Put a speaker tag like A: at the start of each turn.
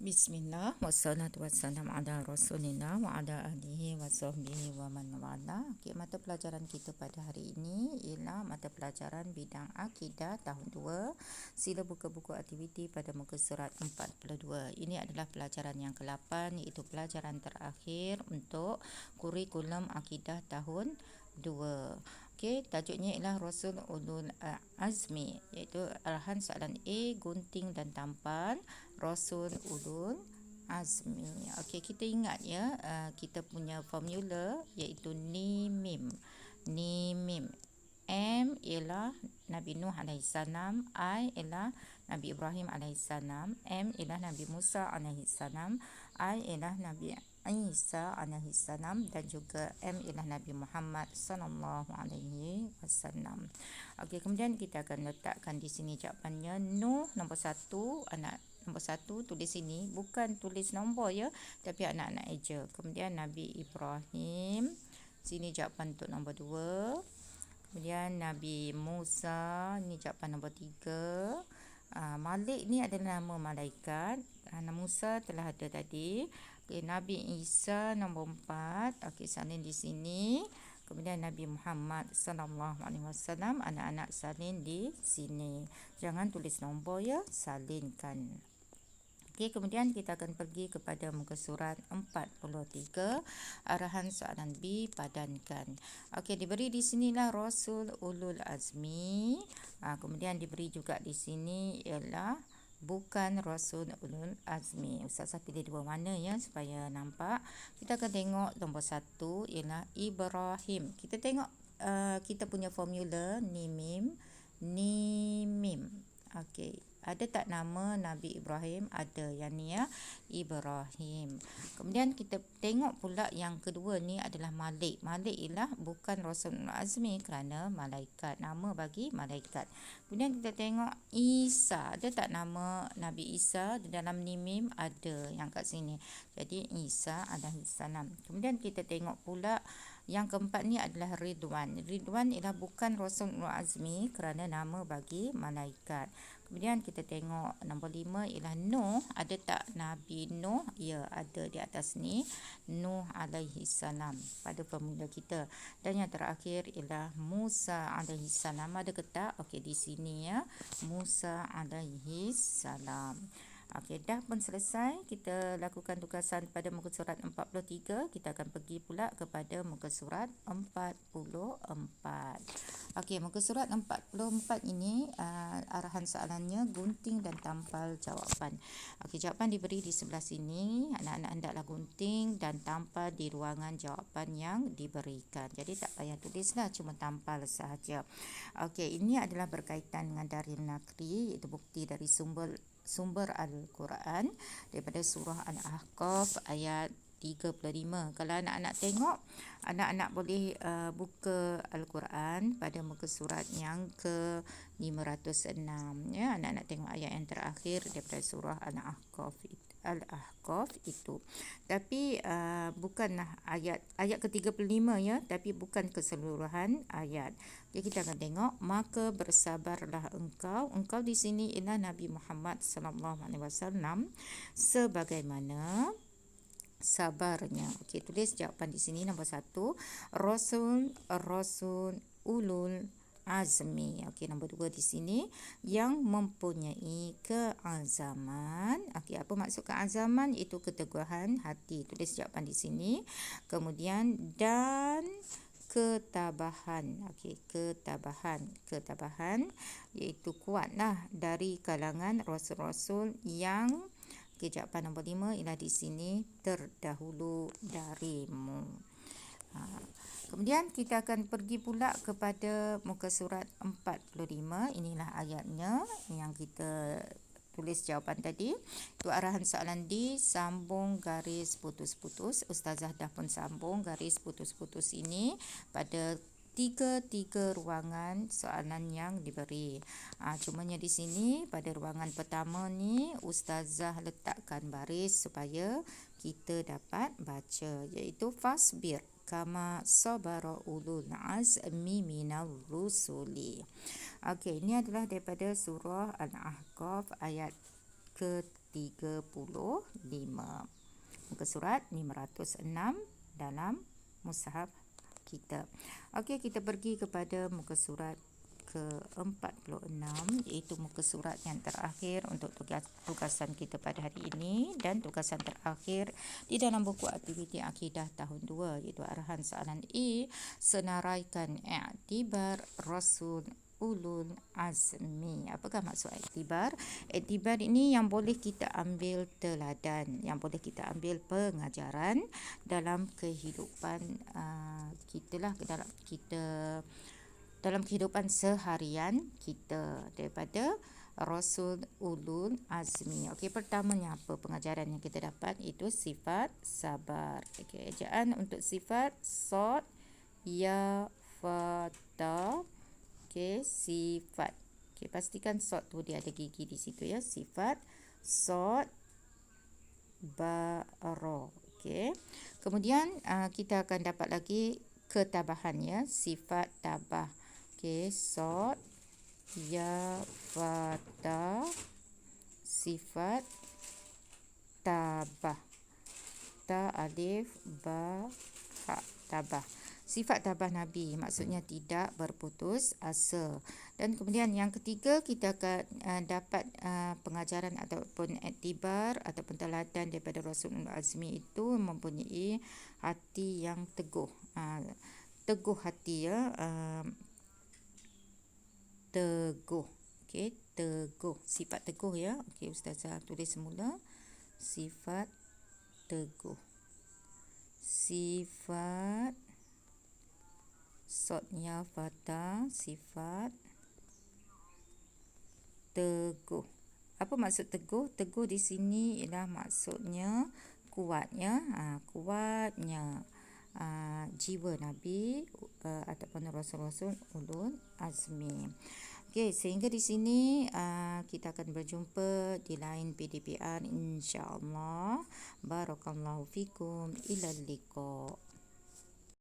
A: Bismillah wassalatu wassalamu ala rasulillah wa ala alihi wa sahbihi wa man wala. Okay, mata pelajaran kita pada hari ini ialah mata pelajaran bidang akidah tahun 2. Sila buka buku aktiviti pada muka surat 42. Ini adalah pelajaran yang ke-8, iaitu pelajaran terakhir untuk kurikulum akidah tahun 2. Okey, tajuknya ialah Rasul Ulul Azmi, iaitu arahan soalan A, gunting dan tampan Rasul Ulul Azmi. Okey, kita ingat ya, kita punya formula iaitu ni mim. Ni mim. M ialah Nabi Nuh AS, I ialah Nabi Ibrahim AS, M ialah Nabi Musa AS, I ialah Nabi Isa AS, dan juga M ialah Nabi Muhammad sallallahu alaihi wasallam. Okey, kemudian kita akan letakkan di sini jawapannya. Nuh nombor 1, anak nombor 1 tulis sini, bukan tulis nombor ya, tapi anak-anak eja. Kemudian Nabi Ibrahim, sini jawapan untuk nombor 2. Kemudian Nabi Musa, ni jawapan nombor 3. Malik ni adalah nama malaikat. Nama Musa telah ada tadi. Okay, Nabi Isa nombor 4. Okey, salin di sini. Kemudian Nabi Muhammad sallallahu alaihi wasallam, anak-anak salin di sini. Jangan tulis nombor ya, salinkan. Okey, kemudian kita akan pergi kepada muka surat 43, arahan soalan B, padankan. Okey, diberi di sinilah Rasul Ulul Azmi. Kemudian diberi juga di sini ialah bukan Rasul Ulul Azmi. Ustazah pilih dua warna ya supaya nampak. Kita akan tengok nombor 1 ialah Ibrahim. Kita tengok kita punya formula ni mim. Okey, ada tak nama Nabi Ibrahim? Ada, yang ni ya, Ibrahim. Kemudian kita tengok pula yang kedua ni adalah Malik. Malik ialah bukan Rasulul Azmi kerana malaikat, nama bagi malaikat. Kemudian kita tengok Isa. Ada tak nama Nabi Isa? Di dalam ni mim ada yang kat sini. Jadi Isa alaihissalam. Kemudian kita tengok pula yang keempat ni adalah Ridwan. Ridwan ialah bukan Rasulul Azmi kerana nama bagi malaikat. Kemudian kita tengok nombor 5 ialah Nuh. Ada tak Nabi Nuh? Ya, ada di atas ni. Nuh alaihissalam pada formula kita. Dan yang terakhir ialah Musa alaihissalam. Ada ke tak? Okey, di sini ya. Musa alaihissalam. Okey, dah pun selesai. Kita lakukan tugasan pada muka surat 43. Kita akan pergi pula kepada muka surat 44. Okey, muka surat 44 ini arahan soalannya gunting dan tampal jawapan. Okey, jawapan diberi di sebelah sini. Anak-anak hendaklah gunting dan tampal di ruangan jawapan yang diberikan. Jadi tak payah tulislah, cuma tampal sahaja. Okey, ini adalah berkaitan dengan dalil nakli, iaitu bukti dari sumber Al-Quran daripada surah Al-Ahqaf ayat 35. Kalau anak-anak tengok, anak-anak boleh buka Al-Quran pada muka surat yang ke-506 ya. Anak-anak tengok ayat yang terakhir daripada surah Al-Ahqaf itu. Tapi bukanlah ayat ke-35 ya, tapi bukan keseluruhan ayat. Jadi kita akan tengok, maka bersabarlah engkau di sini ialah Nabi Muhammad sallallahu alaihi wasallam, sebagaimana sabarnya. Okey, tulis jawapan di sini nombor 1, Rasul Ulul Azmi. Okey, nombor 2 di sini, yang mempunyai keazaman. Okey, apa maksud keazaman? Itu keteguhan hati. Tulis jawapan di sini. Kemudian dan ketabahan. Okey, ketabahan iaitu kuatlah dari kalangan rasul-rasul yang, jawapan nombor 5 ialah di sini, terdahulu darimu. Kemudian kita akan pergi pula kepada muka surat 45. Inilah ayatnya yang kita tulis jawapan tadi. Itu arahan soalan D, sambung garis putus-putus. Ustazah dah pun sambung garis putus-putus ini pada tiga ruangan soalan yang diberi. Cumanya di sini pada ruangan pertama ni Ustazah letakkan baris supaya kita dapat baca, iaitu fasbir kama sabara ulul azmi minal rusuli. Okey, ini adalah daripada surah Al-Ahqaf ayat ke Muka surat 506 dalam mushaf kita. Okey, kita pergi kepada muka surat ke-46, iaitu muka surat yang terakhir untuk tugasan kita pada hari ini dan tugasan terakhir di dalam buku aktiviti akidah tahun 2, iaitu arahan soalan A, senaraikan iktibar Rasul ulul azmi. Apakah maksud iktibar? Iktibar ini yang boleh kita ambil teladan, yang boleh kita ambil pengajaran dalam kehidupan dalam kehidupan seharian kita daripada Rasul ulul azmi. Okey, pertamanya apa pengajaran yang kita dapat? Itu sifat sabar. Okey, ejaan untuk sifat sod, ya, fa, ta. Okey, sifat. Okey, pastikan sod tu dia ada gigi di situ ya. Sifat sod, ba, ro. Okey. Kemudian kita akan dapat lagi ketabahan ya, sifat tabah. Okey, sod, ya, fa, ta, sifat tabah. Ta, alif, ba, ha, tabah. Sifat tabah Nabi, maksudnya tidak berputus asa. Dan kemudian yang ketiga, kita akan dapat pengajaran ataupun iktibar ataupun teladan daripada Rasulullah Azmi itu mempunyai hati yang teguh. Teguh hati ya. Teguh. Okey, teguh. Sifat teguh ya. Okey, Ustazah tulis semula. Sifat teguh. Sifat sodnya fata, sifat teguh. Apa maksud teguh? Teguh di sini ialah maksudnya kuatnya, kuatnya jiwa Nabi ataupun Rasul-Rasul ulul azmi. Okey, sehingga di sini kita akan berjumpa di lain PDPR insya-Allah. Barakallahu fikum, ilal liqa.